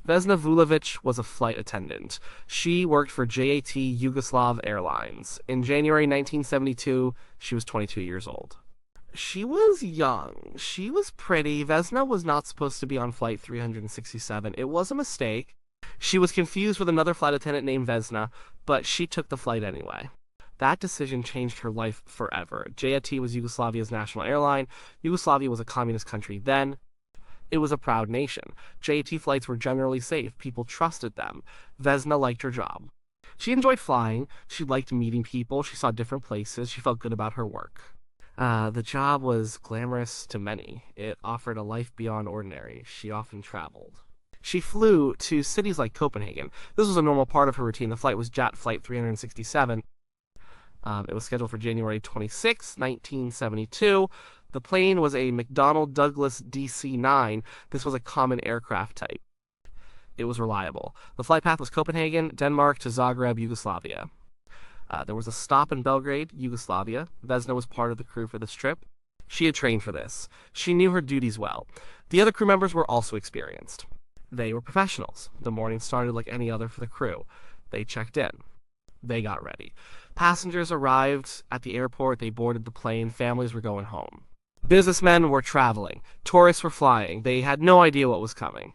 Vesna Vulović was a flight attendant. She worked for JAT Yugoslav Airlines. In January 1972, she was 22 years old. She was young. She was pretty. Vesna was not supposed to be on flight 367. It was a mistake. She was confused with another flight attendant named Vesna, but she took the flight anyway. That decision changed her life forever. JAT was Yugoslavia's national airline. Yugoslavia was a communist country then. It was a proud nation. JAT flights were generally safe. People trusted them. Vesna liked her job. She enjoyed flying. She liked meeting people. She saw different places. She felt good about her work. The job was glamorous to many. It offered a life beyond ordinary. She often traveled. She flew to cities like Copenhagen. This was a normal part of her routine. The flight was JAT Flight 367. It was scheduled for January 26, 1972. The plane was a McDonnell Douglas DC-9. This was a common aircraft type. It was reliable. The flight path was Copenhagen, Denmark to Zagreb, Yugoslavia. There was a stop in Belgrade, Yugoslavia. Vesna was part of the crew for this trip. She had trained for this. She knew her duties well. The other crew members were also experienced. They were professionals. The morning started like any other for the crew. They checked in. They got ready. Passengers arrived at the airport. They boarded the plane. Families were going home. Businessmen were traveling. Tourists were flying. They had no idea what was coming.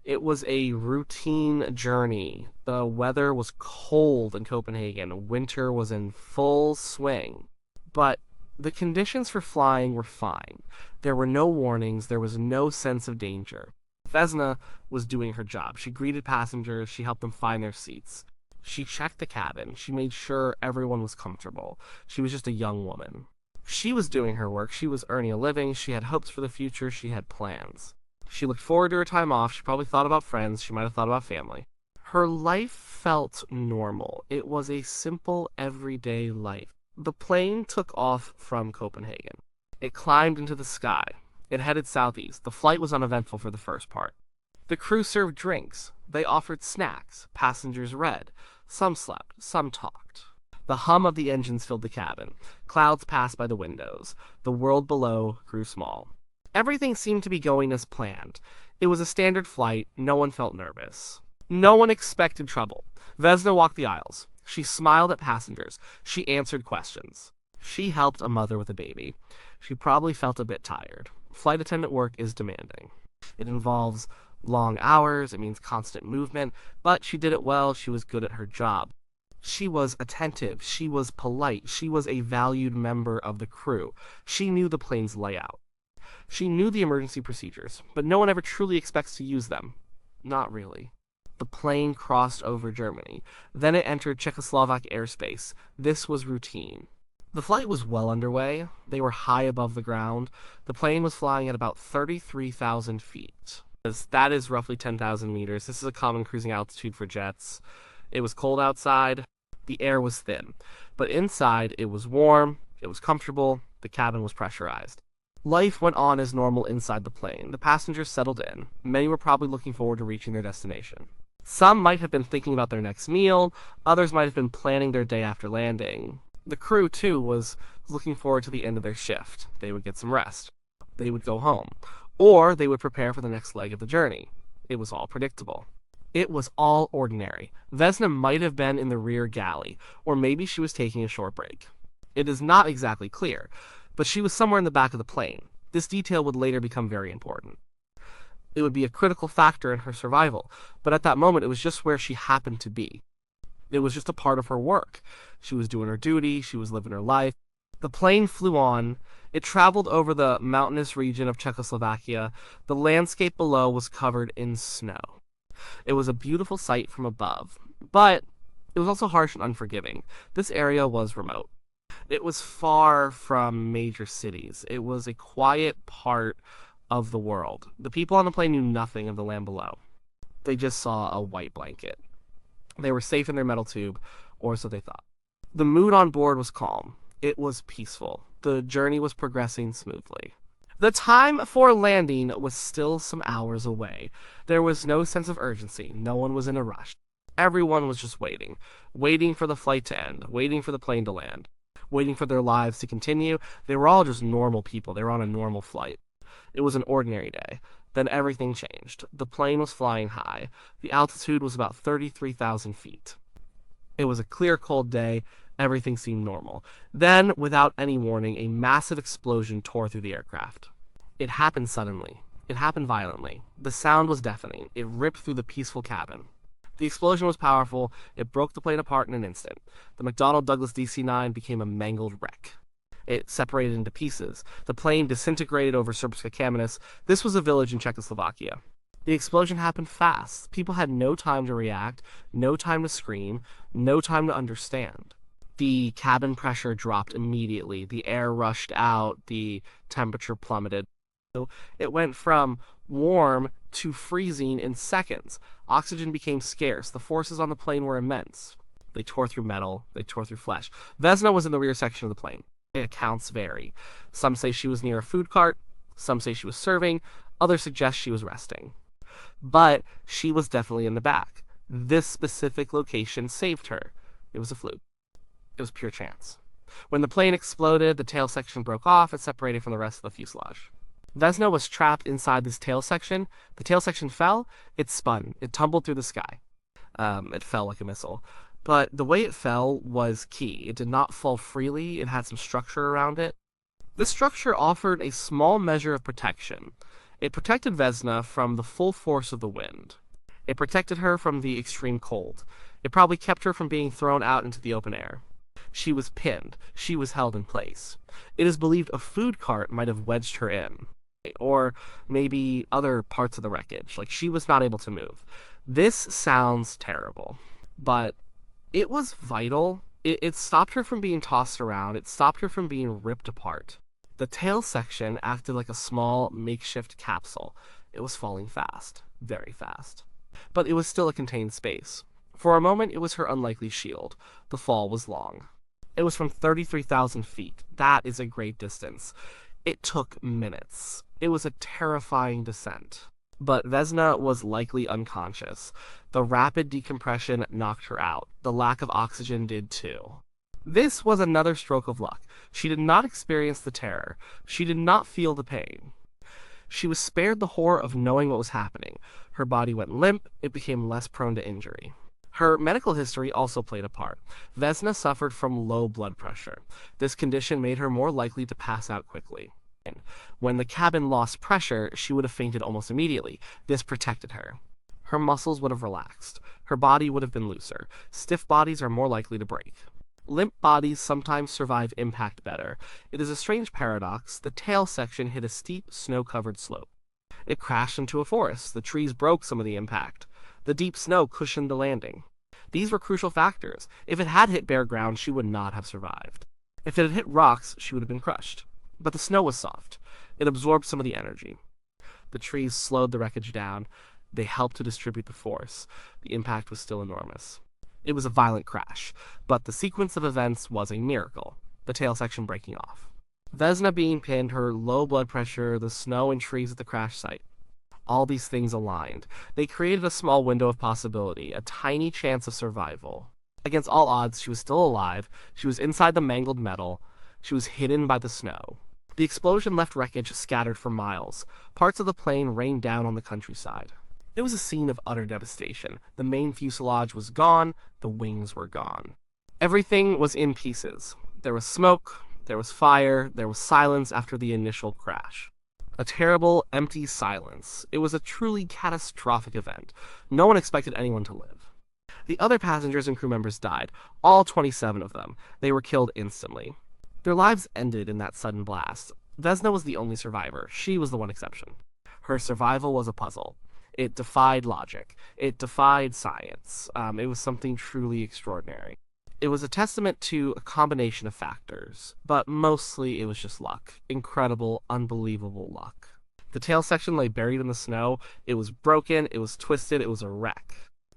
It was a routine journey. The weather was cold in Copenhagen. Winter was in full swing. But the conditions for flying were fine. There were no warnings. There was no sense of danger. Vesna was doing her job. She greeted passengers. She helped them find their seats. She checked the cabin. She made sure everyone was comfortable. She was just a young woman. She was doing her work. She was earning a living. She had hopes for the future. She had plans. She looked forward to her time off. She probably thought about friends. She might have thought about family. Her life felt normal. It was a simple, everyday life. The plane took off from Copenhagen. It climbed into the sky. It headed southeast. The flight was uneventful for the first part. The crew served drinks. They offered snacks. Passengers read. Some slept. Some talked. The hum of the engines filled the cabin. Clouds passed by the windows. The world below grew small. Everything seemed to be going as planned. It was a standard flight. No one felt nervous. No one expected trouble. Vesna walked the aisles. She smiled at passengers. She answered questions. She helped a mother with a baby. She probably felt a bit tired. Flight attendant work is demanding. It involves long hours. It means constant movement. But she did it well. She was good at her job. She was attentive. She was polite. She was a valued member of the crew. She knew the plane's layout. She knew the emergency procedures, but no one ever truly expects to use them. Not really. The plane crossed over Germany. Then it entered Czechoslovakia airspace. This was routine. The flight was well underway. They were high above the ground. The plane was flying at about 33,000 feet. That is roughly 10,000 meters. This is a common cruising altitude for jets. It was cold outside. The air was thin. But inside, it was warm. It was comfortable. The cabin was pressurized. Life went on as normal inside the plane. The passengers settled in. Many were probably looking forward to reaching their destination. Some might have been thinking about their next meal. Others might have been planning their day after landing. The crew, too, was looking forward to the end of their shift. They would get some rest. They would go home. Or they would prepare for the next leg of the journey. It was all predictable. It was all ordinary. Vesna might have been in the rear galley, or maybe she was taking a short break. It is not exactly clear, but she was somewhere in the back of the plane. This detail would later become very important. It would be a critical factor in her survival, but at that moment it was just where she happened to be. It was just a part of her work. She was doing her duty, she was living her life. The plane flew on. It traveled over the mountainous region of Czechoslovakia. The landscape below was covered in snow. It was a beautiful sight from above, but it was also harsh and unforgiving. This area was remote. It was far from major cities. It was a quiet part of the world. The people on the plane knew nothing of the land below. They just saw a white blanket. They were safe in their metal tube, or so they thought. The mood on board was calm. It was peaceful. The journey was progressing smoothly. The time for landing was still some hours away. There was no sense of urgency. No one was in a rush. Everyone was just waiting. Waiting for the flight to end. Waiting for the plane to land. Waiting for their lives to continue. They were all just normal people. They were on a normal flight. It was an ordinary day. Then everything changed. The plane was flying high. The altitude was about 33,000 feet. It was a clear, cold day. Everything seemed normal. Then, without any warning, a massive explosion tore through the aircraft. It happened suddenly. It happened violently. The sound was deafening. It ripped through the peaceful cabin. The explosion was powerful. It broke the plane apart in an instant. The McDonnell Douglas DC-9 became a mangled wreck. It separated into pieces. The plane disintegrated over Srpska Kamenis. This was a village in Czechoslovakia. The explosion happened fast. People had no time to react, no time to scream, no time to understand. The cabin pressure dropped immediately. The air rushed out. The temperature plummeted. It went from warm to freezing in seconds. Oxygen became scarce. The forces on the plane were immense. They tore through metal. They tore through flesh. Vesna was in the rear section of the plane. Accounts vary. Some say she was near a food cart. Some say she was serving. Others suggest she was resting. But she was definitely in the back. This specific location saved her. It was a fluke. It was pure chance. When the plane exploded, the tail section broke off and separated from the rest of the fuselage. Vesna was trapped inside this tail section. The tail section fell. It spun. It tumbled through the sky. It fell like a missile. But the way it fell was key. It did not fall freely. It had some structure around it. This structure offered a small measure of protection. It protected Vesna from the full force of the wind. It protected her from the extreme cold. It probably kept her from being thrown out into the open air. She was pinned. She was held in place. It is believed a food cart might have wedged her in. Or maybe other parts of the wreckage. Like, she was not able to move. This sounds terrible, but it was vital. It stopped her from being tossed around. It stopped her from being ripped apart. The tail section acted like a small, makeshift capsule. It was falling fast. Very fast. But it was still a contained space. For a moment, it was her unlikely shield. The fall was long. It was from 33,000 feet. That is a great distance. It took minutes. It was a terrifying descent. But Vesna was likely unconscious. The rapid decompression knocked her out. The lack of oxygen did too. This was another stroke of luck. She did not experience the terror. She did not feel the pain. She was spared the horror of knowing what was happening. Her body went limp. It became less prone to injury. Her medical history also played a part. Vesna suffered from low blood pressure. This condition made her more likely to pass out quickly. When the cabin lost pressure, she would have fainted almost immediately. This protected her. Her muscles would have relaxed. Her body would have been looser. Stiff bodies are more likely to break. Limp bodies sometimes survive impact better. It is a strange paradox. The tail section hit a steep, snow-covered slope. It crashed into a forest. The trees broke some of the impact. The deep snow cushioned the landing. These were crucial factors. If it had hit bare ground, she would not have survived. If it had hit rocks, she would have been crushed. But the snow was soft. It absorbed some of the energy. The trees slowed the wreckage down. They helped to distribute the force. The impact was still enormous. It was a violent crash, but the sequence of events was a miracle, the tail section breaking off. Vesna being pinned, her low blood pressure, the snow and trees at the crash site. All these things aligned. They created a small window of possibility, a tiny chance of survival. Against all odds, she was still alive. She was inside the mangled metal. She was hidden by the snow. The explosion left wreckage scattered for miles. Parts of the plane rained down on the countryside. It was a scene of utter devastation. The main fuselage was gone. The wings were gone. Everything was in pieces. There was smoke. There was fire. There was silence after the initial crash. A terrible, empty silence. It was a truly catastrophic event. No one expected anyone to live. The other passengers and crew members died, all 27 of them. They were killed instantly. Their lives ended in that sudden blast. Vesna was the only survivor. She was the one exception. Her survival was a puzzle. It defied logic. It defied science. It was something truly extraordinary. It was a testament to a combination of factors, but mostly it was just luck. Incredible, unbelievable luck. The tail section lay buried in the snow. It was broken, it was twisted, it was a wreck.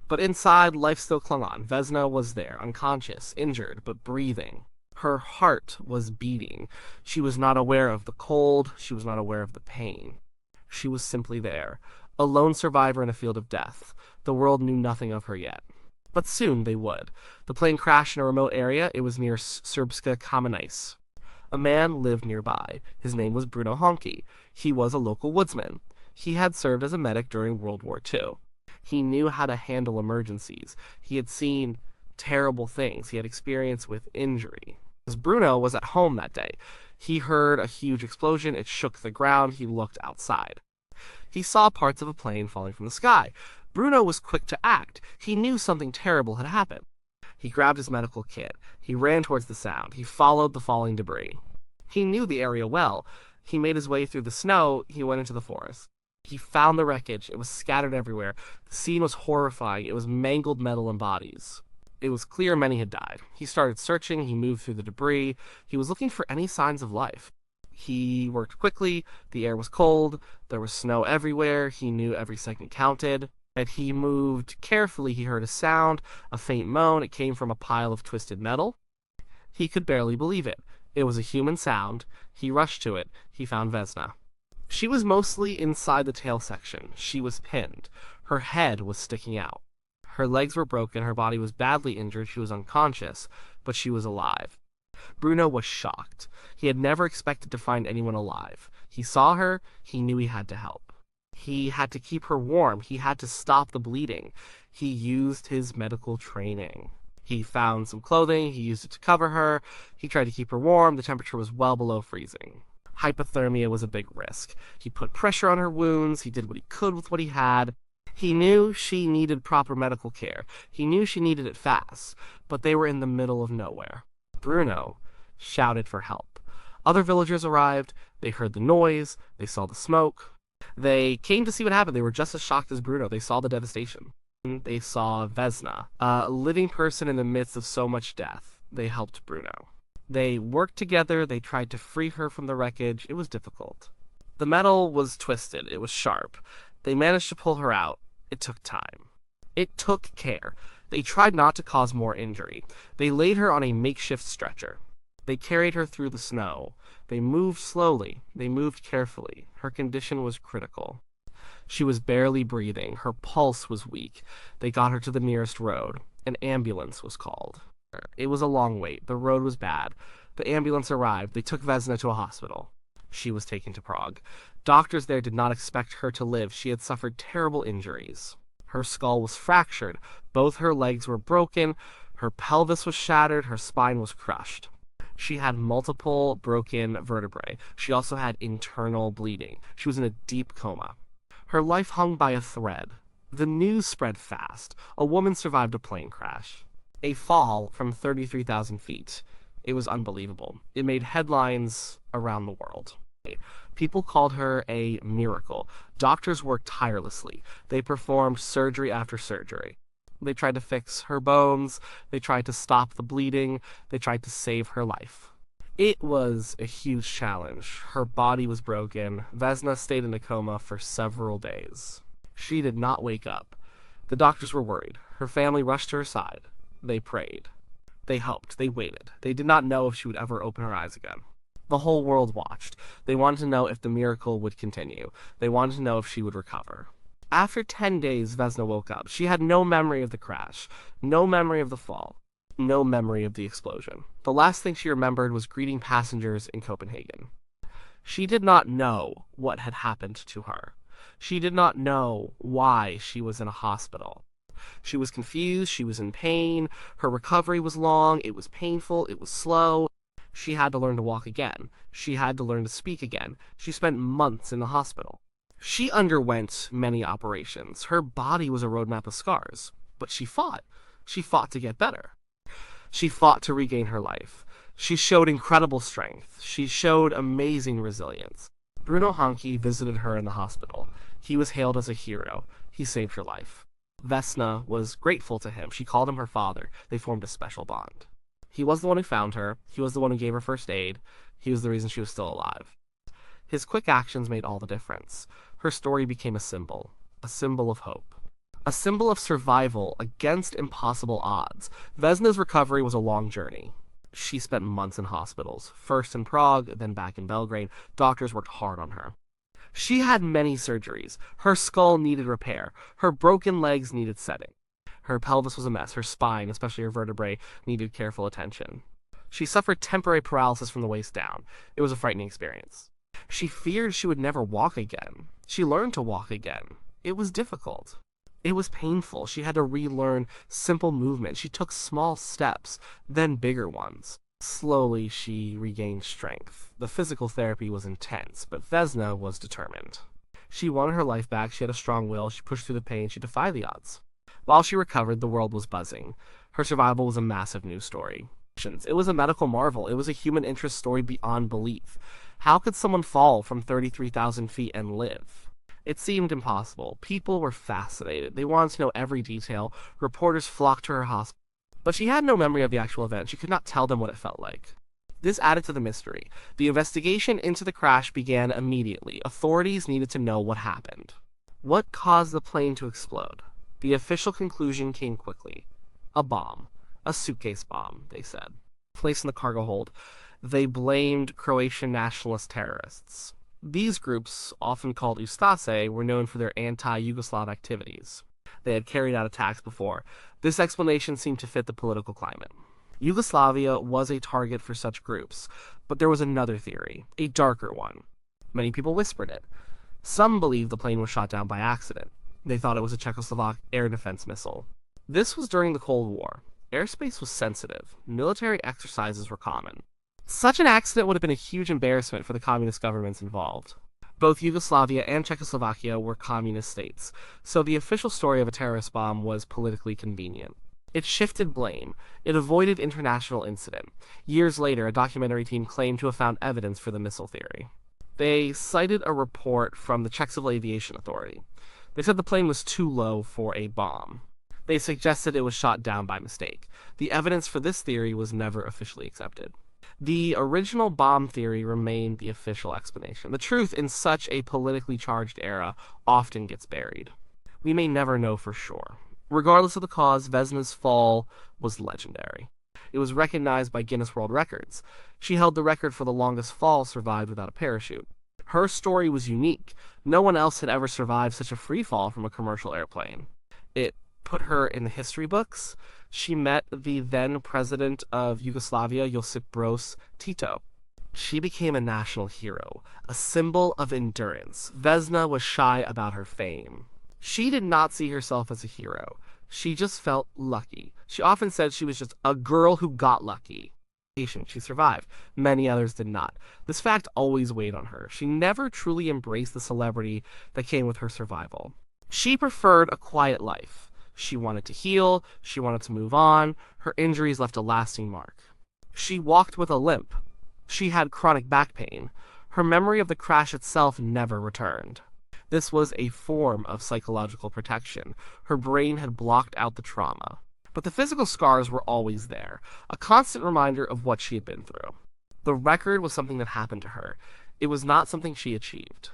But inside, life still clung on. Vesna was there, unconscious, injured, but breathing. Her heart was beating. She was not aware of the cold. She was not aware of the pain. She was simply there, a lone survivor in a field of death. The world knew nothing of her yet. But soon they would. The plane crashed in a remote area. It was near Srpska Kamenis. A man lived nearby. His name was Bruno Honky. He was a local woodsman. He had served as a medic during World War II. He knew how to handle emergencies. He had seen terrible things. He had experience with injury. As Bruno was at home that day, he heard a huge explosion. It shook the ground. He looked outside. He saw parts of a plane falling from the sky. Bruno was quick to act. He knew something terrible had happened. He grabbed his medical kit. He ran towards the sound. He followed the falling debris. He knew the area well. He made his way through the snow. He went into the forest. He found the wreckage. It was scattered everywhere. The scene was horrifying. It was mangled metal and bodies. It was clear many had died. He started searching. He moved through the debris. He was looking for any signs of life. He worked quickly. The air was cold. There was snow everywhere. He knew every second counted. And he moved carefully. He heard a sound, a faint moan. It came from a pile of twisted metal. He could barely believe it. It was a human sound. He rushed to it. He found Vesna. She was mostly inside the tail section. She was pinned. Her head was sticking out. Her legs were broken. Her body was badly injured. She was unconscious, but she was alive. Bruno was shocked. He had never expected to find anyone alive. He saw her. He knew he had to help. He had to keep her warm. He had to stop the bleeding. He used his medical training. He found some clothing. He used it to cover her. He tried to keep her warm. The temperature was well below freezing. Hypothermia was a big risk. He put pressure on her wounds. He did what he could with what he had. He knew she needed proper medical care. He knew she needed it fast, but they were in the middle of nowhere. Bruno shouted for help. Other villagers arrived. They heard the noise. They saw the smoke. They came to see what happened. They were just as shocked as Bruno. They saw the devastation. They saw Vesna, a living person in the midst of so much death. They helped Bruno. They worked together. They tried to free her from the wreckage. It was difficult. The metal was twisted. It was sharp. They managed to pull her out. It took time. It took care. They tried not to cause more injury. They laid her on a makeshift stretcher. They carried her through the snow. They moved slowly. They moved carefully. Her condition was critical. She was barely breathing. Her pulse was weak. They got her to the nearest road. An ambulance was called. It was a long wait. The road was bad. The ambulance arrived. They took Vesna to a hospital. She was taken to Prague. Doctors there did not expect her to live. She had suffered terrible injuries. Her skull was fractured. Both her legs were broken. Her pelvis was shattered. Her spine was crushed. She had multiple broken vertebrae. She also had internal bleeding. She was in a deep coma. Her life hung by a thread. The news spread fast. A woman survived a plane crash. A fall from 33,000 feet. It was unbelievable. It made headlines around the world. People called her a miracle. Doctors worked tirelessly. They performed surgery after surgery. They tried to fix her bones. They tried to stop the bleeding. They tried to save her life. It was a huge challenge. Her body was broken. Vesna stayed in a coma for several days. She did not wake up. The doctors were worried. Her family rushed to her side. They prayed. They hoped. They waited. They did not know if she would ever open her eyes again. The whole world watched. They wanted to know if the miracle would continue. They wanted to know if she would recover. After 10 days, Vesna woke up. She had no memory of the crash, no memory of the fall, no memory of the explosion. The last thing she remembered was greeting passengers in Copenhagen. She did not know what had happened to her. She did not know why she was in a hospital. She was confused. She was in pain. Her recovery was long. It was painful. It was slow. She had to learn to walk again. She had to learn to speak again. She spent months in the hospital. She underwent many operations. Her body was a roadmap of scars. But she fought. She fought to get better. She fought to regain her life. She showed incredible strength. She showed amazing resilience. Bruno Hanke visited her in the hospital. He was hailed as a hero. He saved her life. Vesna was grateful to him. She called him her father. They formed a special bond. He was the one who found her. He was the one who gave her first aid. He was the reason she was still alive. His quick actions made all the difference. Her story became a symbol of hope. A symbol of survival against impossible odds. Vesna's recovery was a long journey. She spent months in hospitals, first in Prague, then back in Belgrade. Doctors worked hard on her. She had many surgeries. Her skull needed repair. Her broken legs needed setting. Her pelvis was a mess. Her spine, especially her vertebrae, needed careful attention. She suffered temporary paralysis from the waist down. It was a frightening experience. She feared she would never walk again. She learned to walk again. It was difficult. It was painful. She had to relearn simple movement. She took small steps, then bigger ones. Slowly, she regained strength. The physical therapy was intense, but Vesna was determined. She wanted her life back. She had a strong will. She pushed through the pain. She defied the odds. While she recovered, the world was buzzing. Her survival was a massive news story. It was a medical marvel. It was a human interest story beyond belief. How could someone fall from 33,000 feet and live? It seemed impossible. People were fascinated. They wanted to know every detail. Reporters flocked to her hospital. But she had no memory of the actual event. She could not tell them what it felt like. This added to the mystery. The investigation into the crash began immediately. Authorities needed to know what happened. What caused the plane to explode? The official conclusion came quickly. A bomb. A suitcase bomb, they said. Placed in the cargo hold. They blamed Croatian nationalist terrorists. These groups, often called Ustase, were known for their anti-Yugoslav activities. They had carried out attacks before. This explanation seemed to fit the political climate. Yugoslavia was a target for such groups, but there was another theory, a darker one. Many people whispered it. Some believed the plane was shot down by accident. They thought it was a Czechoslovak air defense missile. This was during the Cold War. Airspace was sensitive. Military exercises were common. Such an accident would have been a huge embarrassment for the communist governments involved. Both Yugoslavia and Czechoslovakia were communist states, so the official story of a terrorist bomb was politically convenient. It shifted blame. It avoided international incident. Years later, a documentary team claimed to have found evidence for the missile theory. They cited a report from the Czech Civil Aviation Authority. They said the plane was too low for a bomb. They suggested it was shot down by mistake. The evidence for this theory was never officially accepted. The original bomb theory remained the official explanation. The truth in such a politically charged era often gets buried. We may never know for sure. Regardless of the cause, Vesna's fall was legendary. It was recognized by Guinness World Records. She held the record for the longest fall survived without a parachute. Her story was unique. No one else had ever survived such a free fall from a commercial airplane. It put her in the history books. She met the then president of Yugoslavia, Josip Broz Tito. She became a national hero, a symbol of endurance. Vesna was shy about her fame. She did not see herself as a hero. She just felt lucky. She often said she was just a girl who got lucky. She survived. Many others did not. This fact always weighed on her. She never truly embraced the celebrity that came with her survival. She preferred a quiet life. She wanted to heal. She wanted to move on. Her injuries left a lasting mark. She walked with a limp. She had chronic back pain. Her memory of the crash itself never returned. This was a form of psychological protection. Her brain had blocked out the trauma. But the physical scars were always there, a constant reminder of what she had been through. The record was something that happened to her. It was not something she achieved.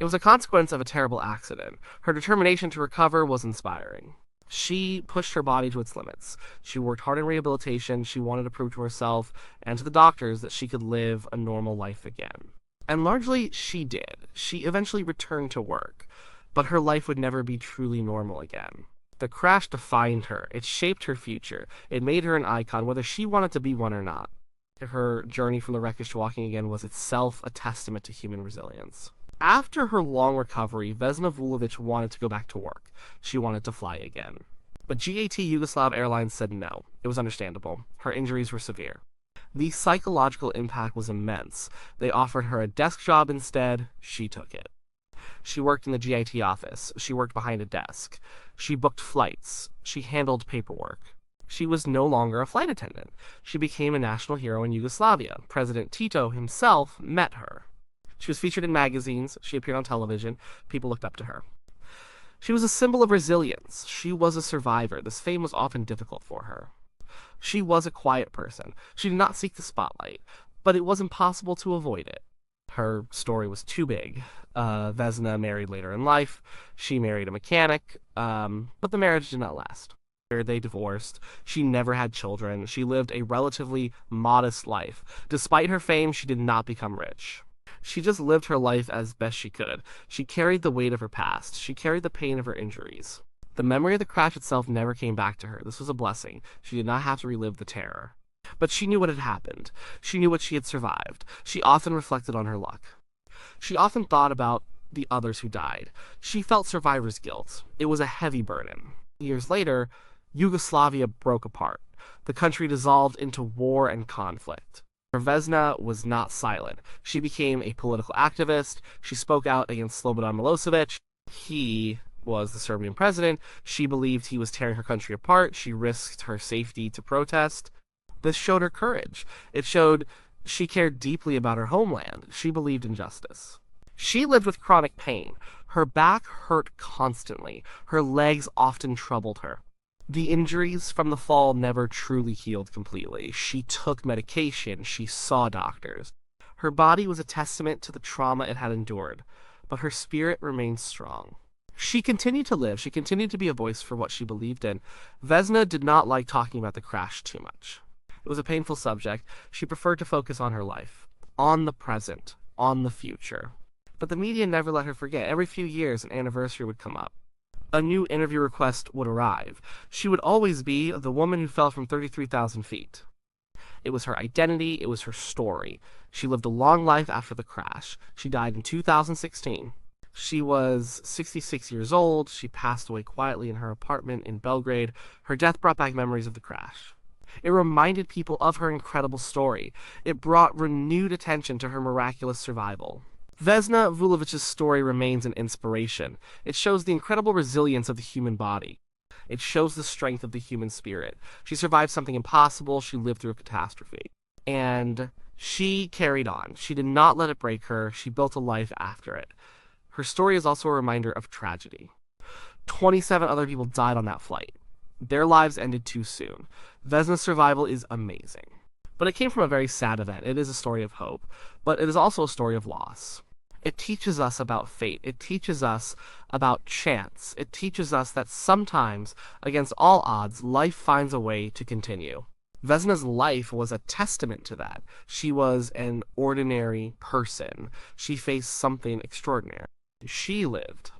It was a consequence of a terrible accident. Her determination to recover was inspiring. She pushed her body to its limits. She worked hard in rehabilitation. She wanted to prove to herself and to the doctors that she could live a normal life again. And largely, she did. She eventually returned to work, but her life would never be truly normal again. The crash defined her. It shaped her future. It made her an icon, whether she wanted to be one or not. Her journey from the wreckage to walking again was itself a testament to human resilience. After her long recovery, Vesna Vulović wanted to go back to work. She wanted to fly again. But GAT Yugoslav Airlines said no. It was understandable. Her injuries were severe. The psychological impact was immense. They offered her a desk job instead. She took it. She worked in the GIT office. She worked behind a desk. She booked flights. She handled paperwork. She was no longer a flight attendant. She became a national hero in Yugoslavia. President Tito himself met her. She was featured in magazines. She appeared on television. People looked up to her. She was a symbol of resilience. She was a survivor. This fame was often difficult for her. She was a quiet person. She did not seek the spotlight, but it was impossible to avoid it. Her story was too big. Vesna married later in life. She married a mechanic, but the marriage did not last. They divorced. She never had children. She lived a relatively modest life. Despite her fame, she did not become rich. She just lived her life as best she could. She carried the weight of her past. She carried the pain of her injuries. The memory of the crash itself never came back to her. This was a blessing. She did not have to relive the terror. But she knew what had happened. She knew what she had survived. She often reflected on her luck. She often thought about the others who died. She felt survivor's guilt. It was a heavy burden. Years later, Yugoslavia broke apart. The country dissolved into war and conflict. Vesna was not silent. She became a political activist. She spoke out against Slobodan Milosevic. He was the Serbian president. She believed he was tearing her country apart. She risked her safety to protest. This showed her courage. It showed she cared deeply about her homeland. She believed in justice. She lived with chronic pain. Her back hurt constantly. Her legs often troubled her. The injuries from the fall never truly healed completely. She took medication. She saw doctors. Her body was a testament to the trauma it had endured, but her spirit remained strong. She continued to live. She continued to be a voice for what she believed in. Vesna did not like talking about the crash too much. It was a painful subject. She preferred to focus on her life, on the present, on the future. But the media never let her forget. Every few years, an anniversary would come up. A new interview request would arrive. She would always be the woman who fell from 33,000 feet. It was her identity. It was her story. She lived a long life after the crash. She died in 2016. She was 66 years old. She passed away quietly in her apartment in Belgrade. Her death brought back memories of the crash. It reminded people of her incredible story. It brought renewed attention to her miraculous survival. Vesna Vulovic's story remains an inspiration. It shows the incredible resilience of the human body. It shows the strength of the human spirit. She survived something impossible. She lived through a catastrophe. And she carried on. She did not let it break her. She built a life after it. Her story is also a reminder of tragedy. 27 other people died on that flight. Their lives ended too soon. Vesna's survival is amazing. But it came from a very sad event. It is a story of hope, but it is also a story of loss. It teaches us about fate. It teaches us about chance. It teaches us that sometimes, against all odds, life finds a way to continue. Vesna's life was a testament to that. She was an ordinary person. She faced something extraordinary. She lived.